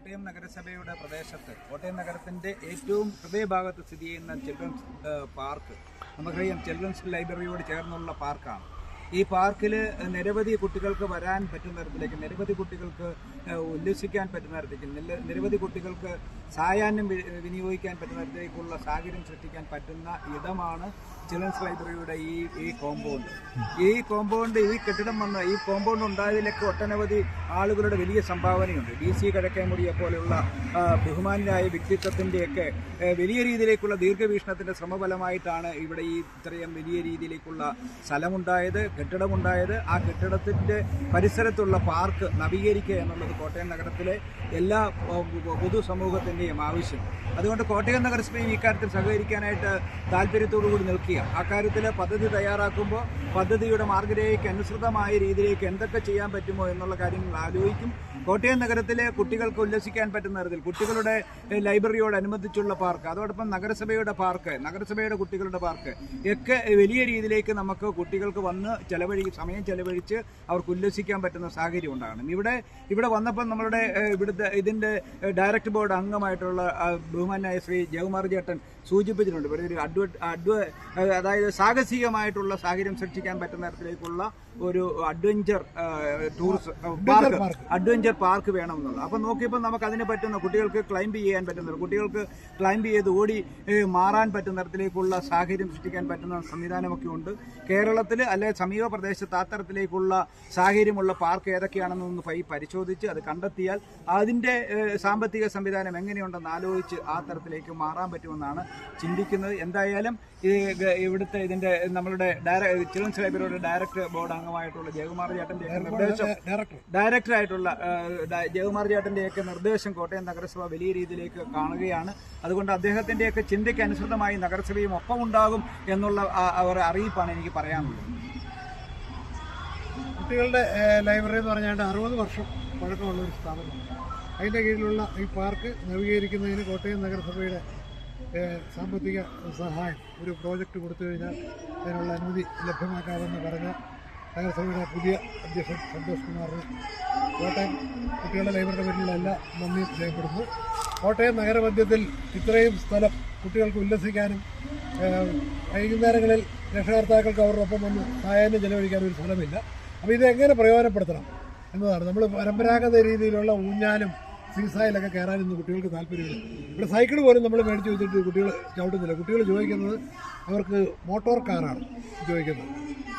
കോട്ടയം നഗരസഭയുടെ പ്രദേശത്ത് കോട്ടയം നഗരത്തിൻ്റെ ഏറ്റവും ഹൃദയഭാഗത്ത് സ്ഥിതി ചെയ്യുന്ന ചിൽഡ്രൻസ് പാർക്ക്, നമുക്കറിയാം ചിൽഡ്രൻസ് ലൈബ്രറിയോട് ചേർന്നുള്ള പാർക്കാണ്. ഈ പാർക്കിൽ നിരവധി കുട്ടികൾക്ക് വരാൻ പറ്റുന്ന തരത്തിലേക്ക്, നിരവധി കുട്ടികൾക്ക് ഉല്ലസിക്കാൻ പറ്റുന്ന തരത്തിലേക്ക്, നിരവധി കുട്ടികൾക്ക് സായാഹ്നം വിനിയോഗിക്കാൻ പറ്റുന്ന തരത്തിലേക്കുള്ള സാഹചര്യം സൃഷ്ടിക്കാൻ പറ്റുന്ന ഇടമാണ് ചിൽഡ്രൻസ് ലൈബ്രറിയുടെ ഈ കോമ്പൗണ്ട്. ഈ കെട്ടിടം വന്ന ഈ കോമ്പൗണ്ട് ഉണ്ടായതിലൊക്കെ ഒട്ടനവധി ആളുകളുടെ വലിയ സംഭാവനയുണ്ട്. DC കിഴക്കേമുറിയെ പോലെയുള്ള ബഹുമാന്യരായ വ്യക്തിത്വത്തിൻ്റെയൊക്കെ വലിയ രീതിയിലേക്കുള്ള ദീർഘവീക്ഷണത്തിൻ്റെ ശ്രമഫലമായിട്ടാണ് ഇവിടെ ഈ ഇത്രയും വലിയ രീതിയിലേക്കുള്ള സ്ഥലമുണ്ടായത്, കെട്ടിടമുണ്ടായത്. ആ കെട്ടിടത്തിൻ്റെ പരിസരത്തുള്ള പാർക്ക് നവീകരിക്കുക എന്നുള്ളത് കോട്ടയം നഗരത്തിലെ എല്ലാ പൊതുസമൂഹത്തിൻ്റെയും ആവശ്യം. അതുകൊണ്ട് കോട്ടയം നഗരസഭയും ഇക്കാര്യത്തിൽ സഹകരിക്കാനായിട്ട് താല്പര്യത്തോടു കൂടി നിൽക്കുക. അക്കാര്യത്തിൽ പദ്ധതി തയ്യാറാക്കുമ്പോൾ പദ്ധതിയുടെ മാർഗ്ഗരേഖയ്ക്ക് അനുസൃതമായ രീതിയിലേക്ക് എന്തൊക്കെ ചെയ്യാൻ പറ്റുമോ എന്നുള്ള കാര്യങ്ങൾ ആലോചിക്കും. കോട്ടയം നഗരത്തിലെ കുട്ടികൾക്ക് ഉല്ലസിക്കാൻ പറ്റുന്ന തരത്തിൽ കുട്ടികളുടെ ലൈബ്രറിയോടനുബന്ധിച്ചുള്ള പാർക്ക്, അതോടൊപ്പം നഗരസഭയുടെ പാർക്ക്, നഗരസഭയുടെ കുട്ടികളുടെ പാർക്ക് ഒക്കെ വലിയ രീതിയിലേക്ക് നമുക്ക് കുട്ടികൾക്ക് വന്ന് സമയം ചെലവഴിച്ച് അവർക്ക് ഉല്ലസിക്കാൻ പറ്റുന്ന സാഹചര്യം ഉണ്ടാകണം. ഇവിടെ വന്നപ്പോൾ നമ്മളുടെ ഇതിൻ്റെ ഡയറക്ടർ ബോർഡ് അംഗമായിട്ടുള്ള ബഹുമാനായ ശ്രീ ജയകുമാർ ചേട്ടൻ സൂചിപ്പിച്ചിട്ടുണ്ട്. ഇവിടെ ഒരു അതായത് സാഹസികമായിട്ടുള്ള സാഹചര്യം സൃഷ്ടിക്കാൻ പറ്റുന്ന തരത്തിലേക്കുള്ള ഒരു അഡ്വഞ്ചർ പാർക്ക് വേണമെന്നുള്ളത്. അപ്പം നോക്കിയപ്പോൾ നമുക്ക് അതിന് പറ്റുന്ന കുട്ടികൾക്ക് ക്ലൈംബ് ചെയ്യാൻ പറ്റുന്നത്, കുട്ടികൾക്ക് ക്ലൈംബ് ചെയ്ത് ഓടി മാറാൻ പറ്റുന്ന തരത്തിലേക്കുള്ള സാഹചര്യം സൃഷ്ടിക്കാൻ പറ്റുന്ന സംവിധാനമൊക്കെ ഉണ്ട്. കേരളത്തിൽ അല്ലെങ്കിൽ സമീപ പ്രദേശത്ത് അത്തരത്തിലേക്കുള്ള സാഹചര്യമുള്ള പാർക്ക് ഏതൊക്കെയാണെന്നൊന്ന് പരിശോധിച്ച് അത് കണ്ടെത്തിയാൽ അതിൻ്റെ സാമ്പത്തിക സംവിധാനം എങ്ങനെയുണ്ടെന്ന് ആലോചിച്ച് ആ തരത്തിലേക്ക് മാറാൻ പറ്റുമെന്നാണ് ചിന്തിക്കുന്നത്. എന്തായാലും ഇവിടുത്തെ ഇതിൻ്റെ നമ്മളുടെ ചിൽഡ്രൻസ് ലൈബ്രറിയുടെ ഡയറക്ടർ ബോർഡ് അംഗമായിട്ടുള്ള ജയകുമാർ ചേട്ടൻ്റെയൊക്കെ നിർദ്ദേശം, ഡയറക്ടറായിട്ടുള്ള ജയകുമാർ ചേട്ടൻ്റെയൊക്കെ നിർദ്ദേശം കോട്ടയം നഗരസഭ വലിയ രീതിയിലേക്ക് കാണുകയാണ്. അതുകൊണ്ട് അദ്ദേഹത്തിൻ്റെയൊക്കെ ചിന്തയ്ക്ക് അനുസൃതമായി നഗരസഭയും ഒപ്പം ഉണ്ടാകും എന്നുള്ള അവരുടെ അറിയിപ്പാണ് എനിക്ക് പറയാനുള്ളത്. കുട്ടികളുടെ ലൈബ്രറി എന്ന് പറഞ്ഞാൽ 60 വർഷം പഴക്കമുള്ള ഒരു സ്ഥാപനമാണ്. അതിൻ്റെ കീഴിലുള്ള ഈ പാർക്ക് നവീകരിക്കുന്നതിന് കോട്ടയം നഗരസഭയുടെ സാമ്പത്തിക സഹായം, ഒരു പ്രോജക്റ്റ് കൊടുത്തു കഴിഞ്ഞാൽ അതിനുള്ള അനുമതി ലഭ്യമാക്കാമെന്ന് പറഞ്ഞ നഗരസഭയുടെ പുതിയ അധ്യക്ഷൻ സന്തോഷ് കുമാറിന് കോട്ടയം കുട്ടികളുടെ ലൈബ്രറിയുടെ പേരിലുള്ള എല്ലാ നന്ദിയും രേഖപ്പെടുന്നു. കോട്ടയം നഗരമധ്യത്തിൽ ഇത്രയും സ്ഥലം കുട്ടികൾക്ക് ഉല്ലസിക്കാനും വൈകുന്നേരങ്ങളിൽ രക്ഷകർത്താക്കൾക്ക് അവരോടൊപ്പം വന്ന് സായാഹ്നം ചെലവഴിക്കാനും ഒരു സ്ഥലമില്ല. അപ്പോൾ ഇതെങ്ങനെ പ്രയോജനപ്പെടുത്തണം എന്നതാണ്. നമ്മൾ പരമ്പരാഗത രീതിയിലുള്ള ഊഞ്ഞാലും സീസായിലൊക്കെ കയറാനൊന്നും കുട്ടികൾക്ക് താല്പര്യമില്ല. ഇവിടെ സൈക്കിൾ പോലും നമ്മൾ മേടിച്ച് വെച്ചിട്ട് കുട്ടികൾ ചവിട്ടുന്നില്ല. കുട്ടികൾ ചോദിക്കുന്നത് അവർക്ക് മോട്ടോർ കാറാണ് ചോദിക്കുന്നത്,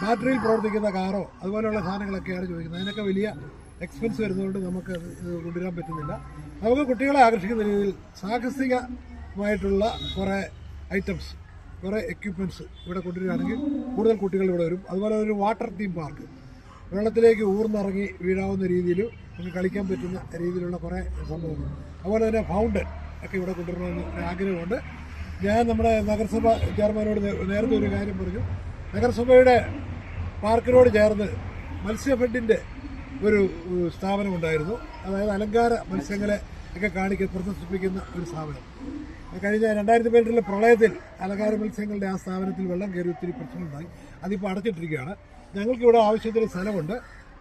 ബാറ്ററിയിൽ പ്രവർത്തിക്കുന്ന കാറോ അതുപോലെയുള്ള സാധനങ്ങളൊക്കെയാണ് ചോദിക്കുന്നത്. അതിനൊക്കെ വലിയ എക്സ്പെൻസ് വരുന്നതുകൊണ്ട് നമുക്ക് കൊണ്ടുവരാൻ പറ്റുന്നില്ല. നമുക്ക് കുട്ടികളെ ആകർഷിക്കുന്ന രീതിയിൽ സാഹസികമായിട്ടുള്ള കുറേ ഐറ്റംസ്, കുറേ എക്യുപ്മെൻറ്റ്സ് ഇവിടെ കൊണ്ടുവരികയാണെങ്കിൽ കൂടുതൽ കുട്ടികൾ ഇവിടെ വരും. അതുപോലെ ഒരു വാട്ടർ തീം പാർക്ക്, വെള്ളത്തിലേക്ക് ഊർന്നിറങ്ങി വീഴാവുന്ന രീതിയിൽ നമുക്ക് കളിക്കാൻ പറ്റുന്ന രീതിയിലുള്ള കുറേ സംഭവങ്ങൾ, അതുപോലെ തന്നെ ഫൗണ്ടൻ ഒക്കെ ഇവിടെ കൊണ്ടുവരണമെന്ന് ആഗ്രഹമുണ്ട്. ഞാൻ നമ്മുടെ നഗരസഭ ചെയർമാനോട് നേരത്തെ ഒരു കാര്യം പറഞ്ഞു. നഗരസഭയുടെ പാർക്കിനോട് ചേർന്ന് മത്സ്യഫെഡിൻ്റെ ഒരു സ്ഥാപനമുണ്ടായിരുന്നു. അതായത് അലങ്കാര മത്സ്യങ്ങളെ ഒക്കെ പ്രദർശിപ്പിക്കുന്ന ഒരു സ്ഥാപനം. കഴിഞ്ഞ 2018 പ്രളയത്തിൽ അലങ്കാര മത്സ്യങ്ങളുടെ ആ സ്ഥാപനത്തിൽ വെള്ളം കയറി ഒത്തിരി പ്രശ്നമുണ്ടായി. അതിപ്പോൾ അടച്ചിട്ടിരിക്കുകയാണ്. ഞങ്ങൾക്കിവിടെ ആവശ്യത്തിന് സ്ഥലമുണ്ട്.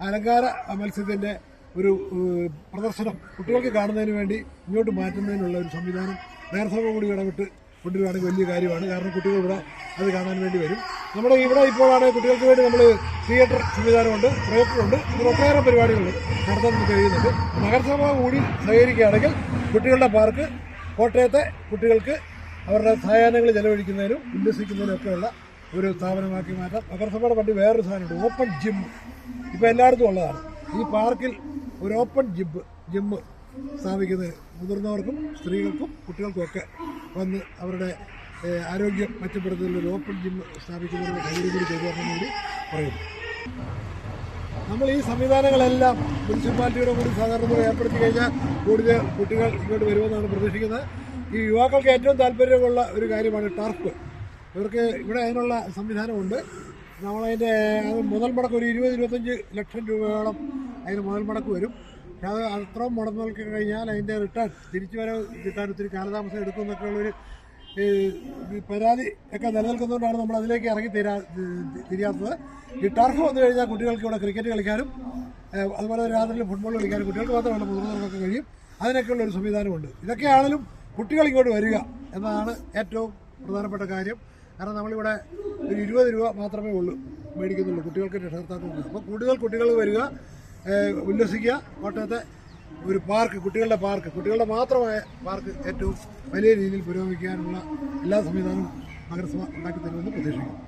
അലങ്കാര മത്സ്യത്തിൻ്റെ ഒരു പ്രദർശനം കുട്ടികൾക്ക് കാണുന്നതിന് വേണ്ടി ഇങ്ങോട്ട് മാറ്റുന്നതിനുള്ള ഒരു സംവിധാനം നഗരസഭ കൂടി ഇടപെട്ട് കൊണ്ടുവരികയാണെങ്കിൽ വലിയ കാര്യമാണ്. കാരണം കുട്ടികൾ ഇവിടെ അത് കാണാൻ വേണ്ടി വരും. നമ്മുടെ ഇവിടെ ഇപ്പോഴാണ് കുട്ടികൾക്ക് വേണ്ടി നമ്മൾ തിയേറ്റർ സംവിധാനമുണ്ട്, പ്രൊജക്ടറുണ്ട്, ഒട്ടേറെ പരിപാടികൾ നടത്താൻ നമുക്ക് കഴിയുന്നുണ്ട്. നഗരസഭ കൂടി സഹകരിക്കുകയാണെങ്കിൽ കുട്ടികളുടെ പാർക്ക് കോട്ടയത്തെ കുട്ടികൾക്ക് അവരുടെ സായാഹ്നങ്ങൾ ചെലവഴിക്കുന്നതിനും ഉല്ലസിക്കുന്നതിനും ഒക്കെയുള്ള ഒരു സ്ഥാപനമാക്കി മാറ്റാം. നഗരസഭയുടെ പണ്ടി വേറൊരു സാധനമുണ്ട്, ഓപ്പൺ ജിം. ഇപ്പോൾ എല്ലായിടത്തും ഉള്ളതാണ്. ഈ പാർക്കിൽ ഒരു ഓപ്പൺ ജിമ്മ് സ്ഥാപിക്കുന്നതിന് മുതിർന്നവർക്കും സ്ത്രീകൾക്കും കുട്ടികൾക്കും ഒക്കെ വന്ന് അവരുടെ ആരോഗ്യം മെച്ചപ്പെടുത്തുന്നതിൽ ഒരു ഓപ്പൺ ജിമ്മ് സ്ഥാപിക്കുന്നതിനുള്ള കഴിവ് കൂടി ചെയ്തു തരണമെന്ന് കൂടി പറയുന്നു. നമ്മൾ ഈ സംവിധാനങ്ങളെല്ലാം മുനിസിപ്പാലിറ്റിയുടെ കൂടി സഹകരണത്തോടെ ഏർപ്പെടുത്തി കഴിഞ്ഞാൽ കൂടുതൽ കുട്ടികൾ ഇങ്ങോട്ട് വരുമെന്നാണ് പ്രതീക്ഷിക്കുന്നത്. ഈ യുവാക്കൾക്ക് ഏറ്റവും താല്പര്യമുള്ള ഒരു കാര്യമാണ് ടർഫ്. ഇവർക്ക് ഇവിടെ അതിനുള്ള സംവിധാനമുണ്ട്. നമ്മളതിൻ്റെ മുതൽ മുടക്ക് ഒരു 20-25 ലക്ഷം രൂപയോളം അതിന് മുതൽ മുടക്ക് വരും. പക്ഷെ അത് അത്രയും മുടങ്ങുകൾക്ക് കഴിഞ്ഞാൽ അതിൻ്റെ റിട്ടേൺ തിരിച്ചു വരവ് കിട്ടാൻ ഒത്തിരി കാലതാമസം എടുക്കുമെന്നൊക്കെയുള്ളൊരു പരാതി ഒക്കെ നിലനിൽക്കുന്നതുകൊണ്ടാണ് നമ്മൾ അതിലേക്ക് ഇറങ്ങി തിരിയാത്തത്. ഈ ടർഫ് വന്നു കഴിഞ്ഞാൽ കുട്ടികൾക്ക് ഇവിടെ ക്രിക്കറ്റ് കളിക്കാനും അതുപോലെ രാത്രി ഫുട്ബോൾ കളിക്കാനും കുട്ടികൾക്ക് മാത്രമല്ല മുതിർന്നവർക്കൊക്കെ കഴിയും. അതിനൊക്കെയുള്ള ഒരു സംവിധാനമുണ്ട്. ഇതൊക്കെയാണെങ്കിലും കുട്ടികൾ ഇങ്ങോട്ട് വരിക എന്നതാണ് ഏറ്റവും പ്രധാനപ്പെട്ട കാര്യം. കാരണം നമ്മളിവിടെ ഒരു 20 രൂപ മാത്രമേ ഉള്ളൂ മേടിക്കുന്നുള്ളൂ കുട്ടികൾക്ക് രക്ഷകർത്താക്കളുണ്ട്. അപ്പോൾ കൂടുതൽ കുട്ടികൾ വരിക, ഉല്ലസിക്കുക. കോട്ടയത്തെ ഒരു പാർക്ക്, കുട്ടികളുടെ മാത്രമായ പാർക്ക് ഏറ്റവും വലിയ രീതിയിൽ പുരോഗമിക്കാനുള്ള എല്ലാ സംവിധാനവും നഗരസഭ ഉണ്ടാക്കി തരുമെന്ന് പ്രതീക്ഷിക്കുന്നു.